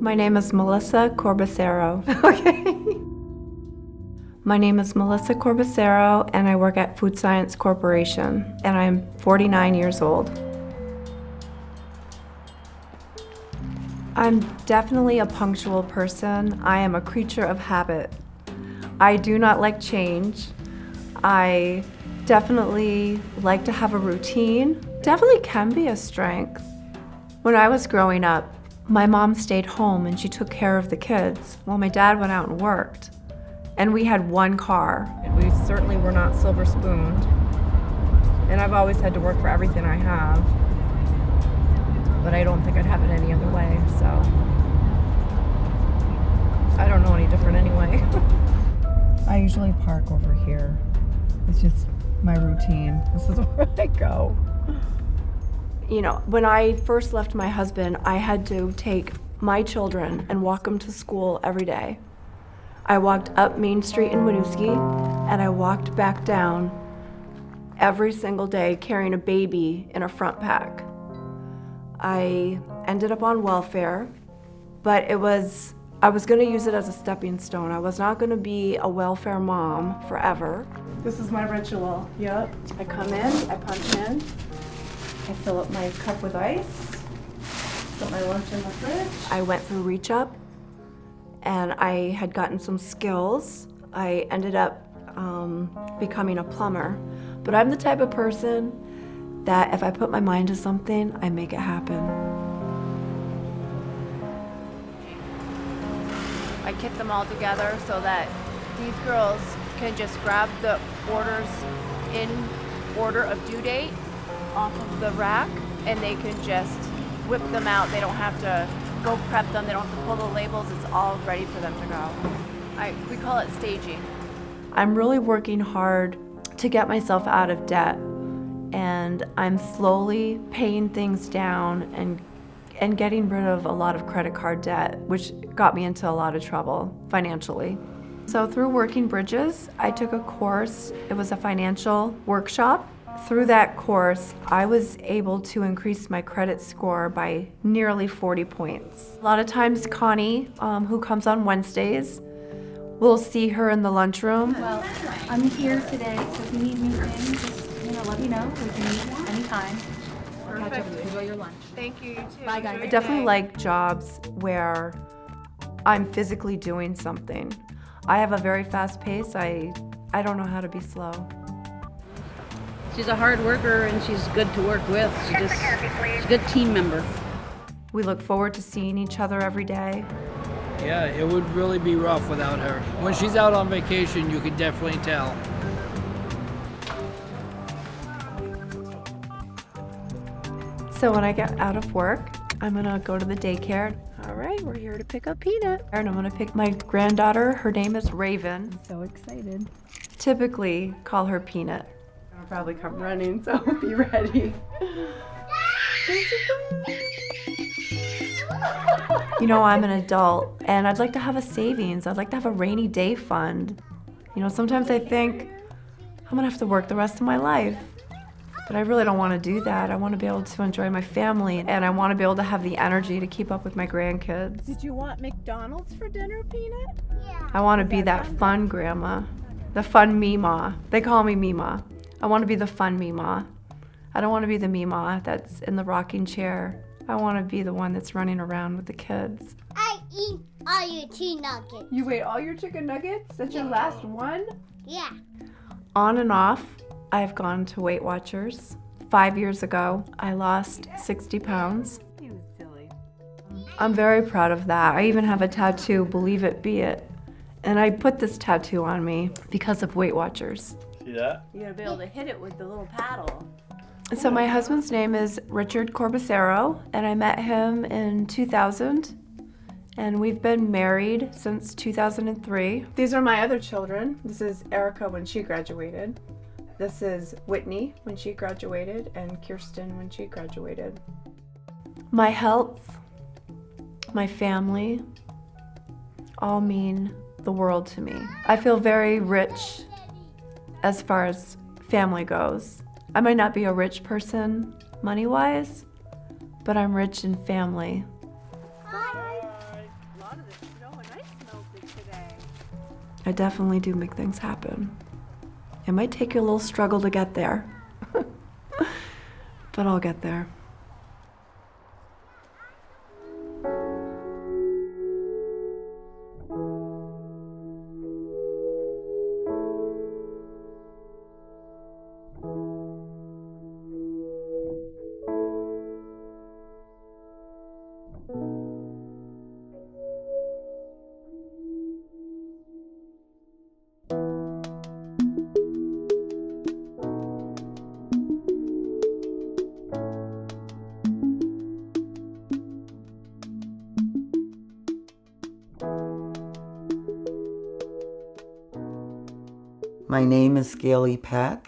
My name is Melissa Corbacero. Okay. My name is Melissa Corbacero, and I work at Food Science Corporation, and I'm 49 years old. I'm definitely a punctual person. I am a creature of habit. I do not like change. I definitely like to have a routine. Definitely can be a strength. When I was growing up, my mom stayed home and she took care of the kids while my dad went out and worked. And we had one car. And we certainly were not silver spooned. And I've always had to work for everything I have. But I don't think I'd have it any other way, so. I don't know any different anyway. I usually park over here. It's just my routine. This is where I go. You know, when I first left my husband, I had to take my children and walk them to school every day. I walked up Main Street in Winooski, and I walked back down every single day carrying a baby in a front pack. I ended up on welfare, but I was gonna use it as a stepping stone. I was not gonna be a welfare mom forever. This is my ritual, yep. I come in, I punch in, I fill up my cup with ice, put my lunch in the fridge. I went through Reach Up, and I had gotten some skills. I ended up becoming a plumber. But I'm the type of person that if I put my mind to something, I make it happen. I kit them all together so that these girls can just grab the orders in order of due date off of the rack, and they can just whip them out. They don't have to go prep them. They don't have to pull the labels. It's all ready for them to go. We call it staging. I'm really working hard to get myself out of debt, and I'm slowly paying things down and getting rid of a lot of credit card debt, which got me into a lot of trouble financially. So through Working Bridges, I took a course. It was a financial workshop. Through that course, I was able to increase my credit score by nearly 40 points. A lot of times Connie, who comes on Wednesdays, we'll see her in the lunchroom. Well, I'm here today, so if you need anything, just let me know. We can meet anytime. Perfect. Enjoy your lunch. Thank you, you too. Bye, guys. I definitely like jobs where I'm physically doing something. I have a very fast pace. I don't know how to be slow. She's a hard worker and she's good to work with. She's a good team member. We look forward to seeing each other every day. Yeah, it would really be rough without her. When she's out on vacation, you can definitely tell. So when I get out of work, I'm gonna go to the daycare. All right, we're here to pick up Peanut. And I'm gonna pick my granddaughter. Her name is Raven. I'm so excited. Typically call her Peanut. I'll probably come running, so be ready. You know, I'm an adult and I'd like to have a savings. I'd like to have a rainy day fund. You know, sometimes I think I'm gonna have to work the rest of my life. But I really don't want to do that. I want to be able to enjoy my family, and I want to be able to have the energy to keep up with my grandkids. Did you want McDonald's for dinner, Peanut? I want to be that fun grandma, the fun Meemaw. They call me Meemaw. I want to be the fun Meemaw. I don't want to be the Meemaw that's in the rocking chair. I want to be the one that's running around with the kids. I eat all your chicken nuggets. You ate all your chicken nuggets? That's your last one? Yeah. On and off, I've gone to Weight Watchers. 5 years ago, I lost 60 pounds. He was silly. I'm very proud of that. I even have a tattoo, Believe It, Be It. And I put this tattoo on me because of Weight Watchers. See that? You gotta be able to hit it with the little paddle. So my husband's name is Richard Corbacero, and I met him in 2000. And we've been married since 2003. These are my other children. This is Erica when she graduated. This is Whitney when she graduated, and Kirsten when she graduated. My health, my family, all mean the world to me. I feel very rich as far as family goes. I might not be a rich person money-wise, but I'm rich in family. I definitely do make things happen. It might take you a little struggle to get there, but I'll get there. My name is Gailey Peck,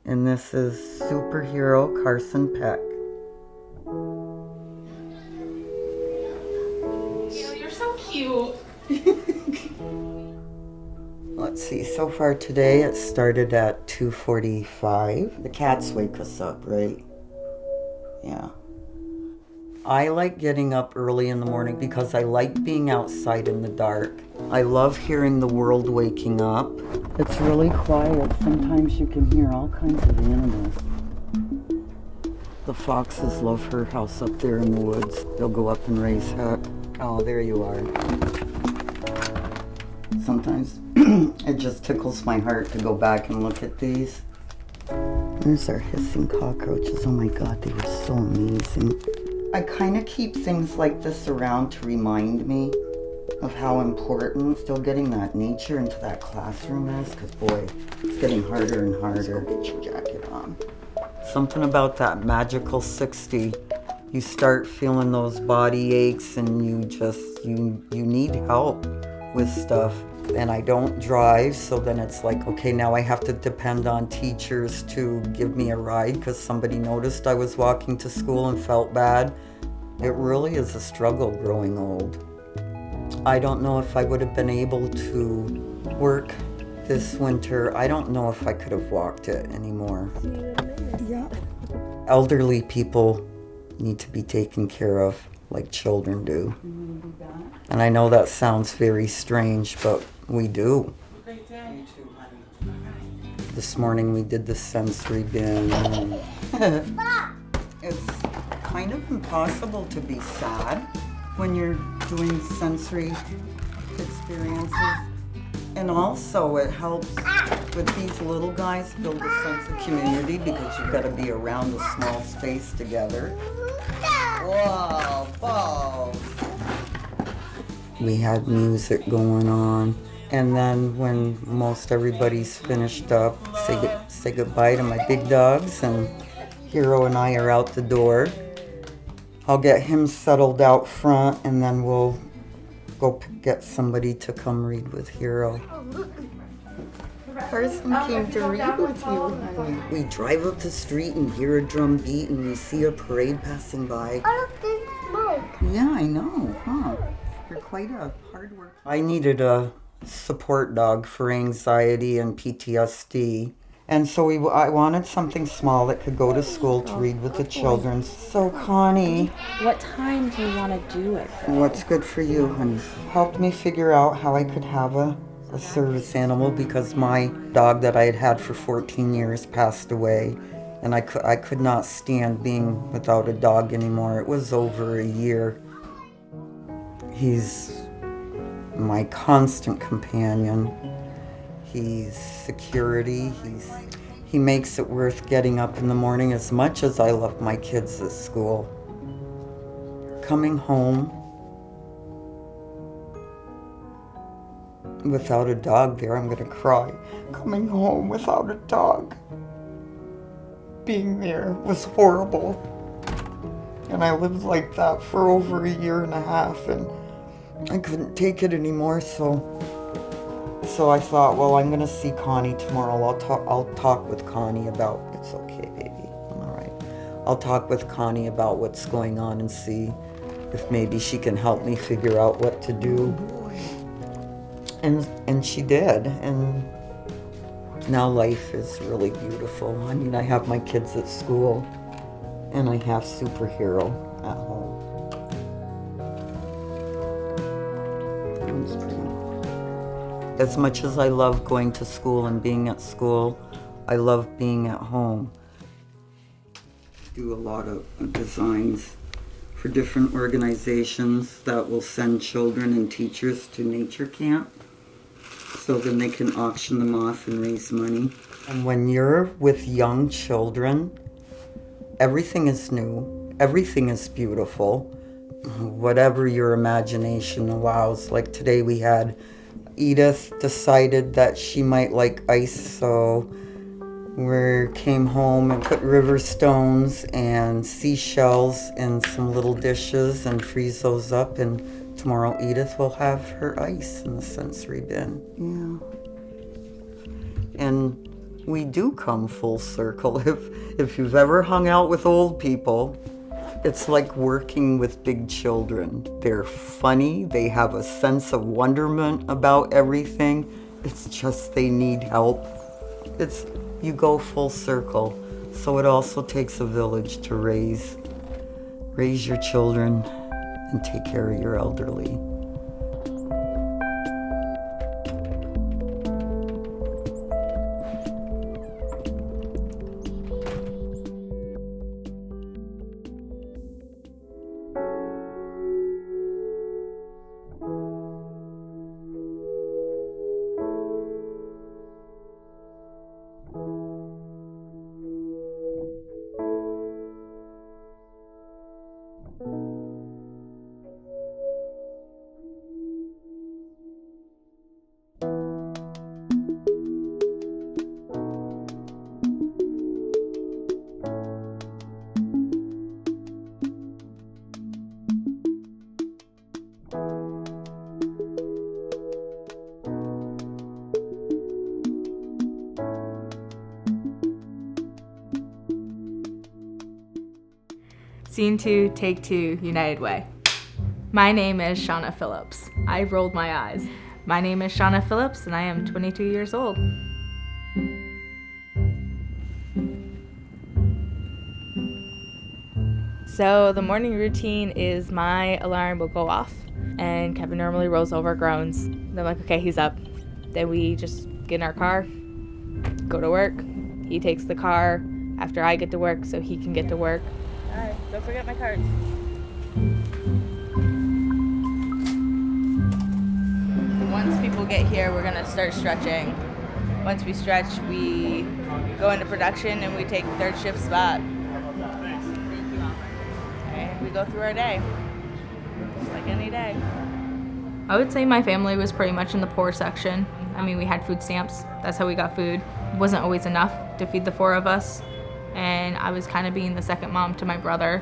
and this is superhero Carson Peck. You're so cute. Let's see, so far today it started at 2:45. The cats wake us up, right? Yeah. I like getting up early in the morning because I like being outside in the dark. I love hearing the world waking up. It's really quiet. Sometimes you can hear all kinds of animals. The foxes love her house up there in the woods. They'll go up and raise heck. Oh, there you are. Sometimes it just tickles my heart to go back and look at these. There's our hissing cockroaches. Oh my God, they were so amazing. I kind of keep things like this around to remind me of how important still getting that nature into that classroom is, because boy, it's getting harder and harder. Get your jacket on. Something about that magical 60. You start feeling those body aches and you need help with stuff. And I don't drive, so then it's like, okay, now I have to depend on teachers to give me a ride because somebody noticed I was walking to school and felt bad. It really is a struggle growing old. I don't know if I would have been able to work this winter. I don't know if I could have walked it anymore. Yeah. Elderly people need to be taken care of like children do. And I know that sounds very strange, but we do. This morning we did the sensory bin. It's kind of impossible to be sad when you're doing sensory experiences. And also it helps with these little guys build a sense of community because you've got to be around a small space together. Whoa, balls. We had music going on. And then when most everybody's finished up, say goodbye to my big dogs, and Hero and I are out the door. I'll get him settled out front, and then we'll go get somebody to come read with Hero. Carson came to read with you, honey. We drive up the street and hear a drum beat, and we see a parade passing by. Yeah, I know, huh? You're quite a hard worker. I needed a support dog for anxiety and PTSD. And so I wanted something small that could go to school to read with the children. So Connie. What time do you want to do it? What's good for you, honey? Helped me figure out how I could have a service animal because my dog that I had had for 14 years passed away. And I could not stand being without a dog anymore. It was over a year. He's my constant companion. He's security. He makes it worth getting up in the morning as much as I love my kids at school. Coming home without a dog there, I'm gonna cry. Coming home without a dog. Being there was horrible. And I lived like that for over a year and a half, and I couldn't take it anymore, so I thought, well, I'm gonna see Connie tomorrow. I'll talk with Connie about, it's okay, baby, I'm all right. I'll talk with Connie about what's going on and see if maybe she can help me figure out what to do. And she did, and now life is really beautiful. I mean, I have my kids at school, and I have Superhero at home. It's pretty. As much as I love going to school and being at school, I love being at home. Do a lot of designs for different organizations that will send children and teachers to nature camp, so then they can auction them off and raise money. And when you're with young children, everything is new, everything is beautiful, whatever your imagination allows. Like today we had Edith decided that she might like ice, so we came home and put river stones and seashells in some little dishes and freeze those up, and tomorrow Edith will have her ice in the sensory bin. Yeah. And we do come full circle. If you've ever hung out with old people, it's like working with big children. They're funny, they have a sense of wonderment about everything. It's just they need help. You go full circle. So it also takes a village to raise your children and take care of your elderly. Scene 2, take 2, United Way. My name is Shauna Phillips. I rolled my eyes. My name is Shauna Phillips and I am 22 years old. So the morning routine is my alarm will go off and Kevin normally rolls over, groans. Then I'm like, okay, he's up. Then we just get in our car, go to work. He takes the car after I get to work so he can get to work. All right, don't forget my cards. Once people get here, we're gonna start stretching. Once we stretch, we go into production and we take third shift spot. And we go through our day, just like any day. I would say my family was pretty much in the poor section. I mean, we had food stamps. That's how we got food. It wasn't always enough to feed the 4 of us. And I was kind of being the second mom to my brother.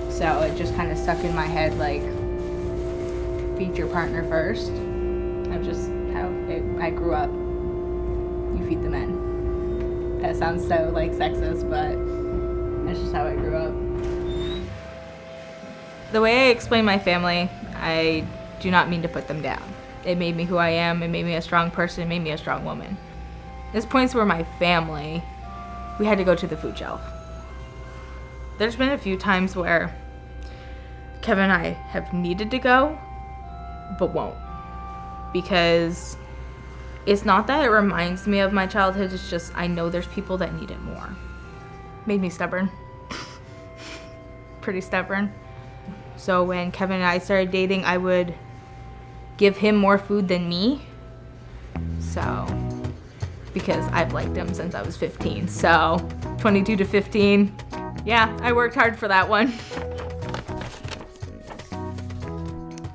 So it just kind of stuck in my head, like, feed your partner first. That's just how I grew up. You feed the men. That sounds so, like, sexist, but that's just how I grew up. The way I explain my family, I do not mean to put them down. It made me who I am. It made me a strong person. It made me a strong woman. There's points where my family, we had to go to the food shelf. There's been a few times where Kevin and I have needed to go, but won't. Because it's not that it reminds me of my childhood, it's just I know there's people that need it more. Made me stubborn. Pretty stubborn. So when Kevin and I started dating, I would give him more food than me. So, because I've liked him since I was 15. So 22 to 15, yeah, I worked hard for that one.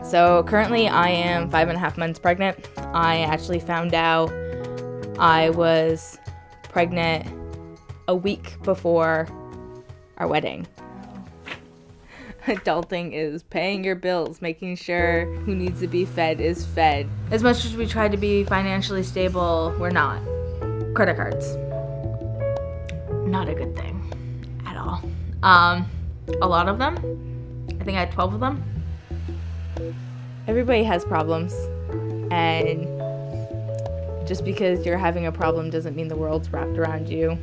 So currently I am 5.5 months pregnant. I actually found out I was pregnant a week before our wedding. Adulting is paying your bills, making sure who needs to be fed is fed. As much as we try to be financially stable, we're not. Credit cards, not a good thing at all. A lot of them, I think I had 12 of them. Everybody has problems, and just because you're having a problem doesn't mean the world's wrapped around you.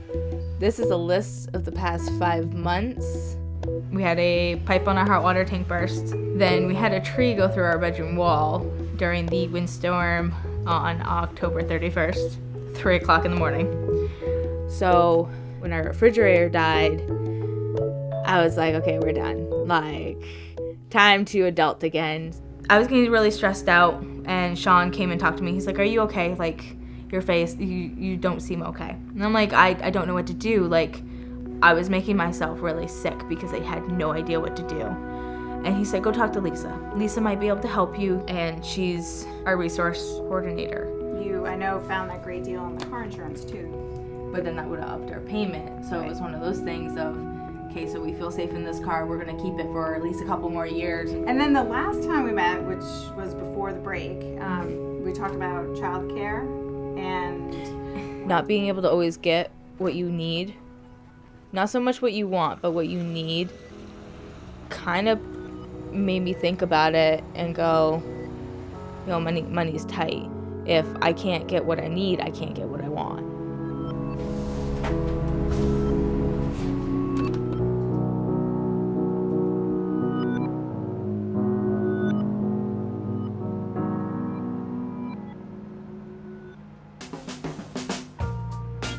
This is a list of the past 5 months We had a pipe on our hot water tank burst. Then we had a tree go through our bedroom wall during the windstorm on October 31st, 3 o'clock in the morning. So when our refrigerator died, I was like, okay, we're done. Like, time to adult again. I was getting really stressed out, and Sean came and talked to me. He's like, are you okay? Like, your face, you don't seem okay. And I'm like, I don't know what to do. Like, I was making myself really sick because I had no idea what to do. And he said, go talk to Lisa. Lisa might be able to help you, and she's our resource coordinator. You, I know, found that great deal on the car insurance too. But then that would have upped our payment. So it was one of those things of, okay, so we feel safe in this car, we're gonna keep it for at least a couple more years. And then the last time we met, which was before the break, we talked about childcare and not being able to always get what you need, not so much what you want, but what you need, kind of made me think about it and go, you know, money's tight. If I can't get what I need, I can't get what I want.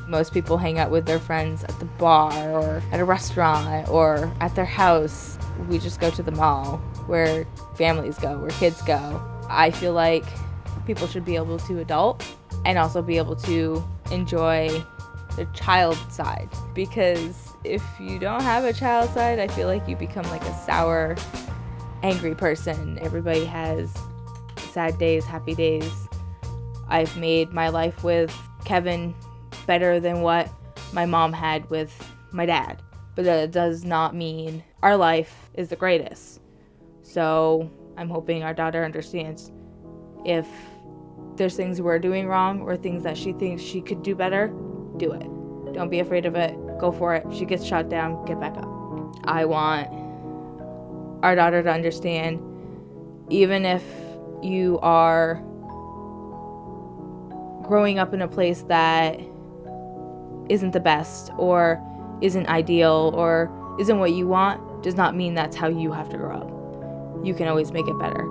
Most people hang out with their friends at the bar or at a restaurant or at their house. We just go to the mall where families go, where kids go. I feel like people should be able to adult and also be able to enjoy the child side, because if you don't have a child side, I feel like you become like a sour, angry person. Everybody has sad days, happy days. I've made my life with Kevin better than what my mom had with my dad, but that does not mean our life is the greatest. So I'm hoping our daughter understands if there's things we're doing wrong or things that she thinks she could do better, do it. Don't be afraid of it. Go for it. If she gets shot down, get back up. I want our daughter to understand, even if you are growing up in a place that isn't the best or isn't ideal or isn't what you want, does not mean that's how you have to grow up. You can always make it better.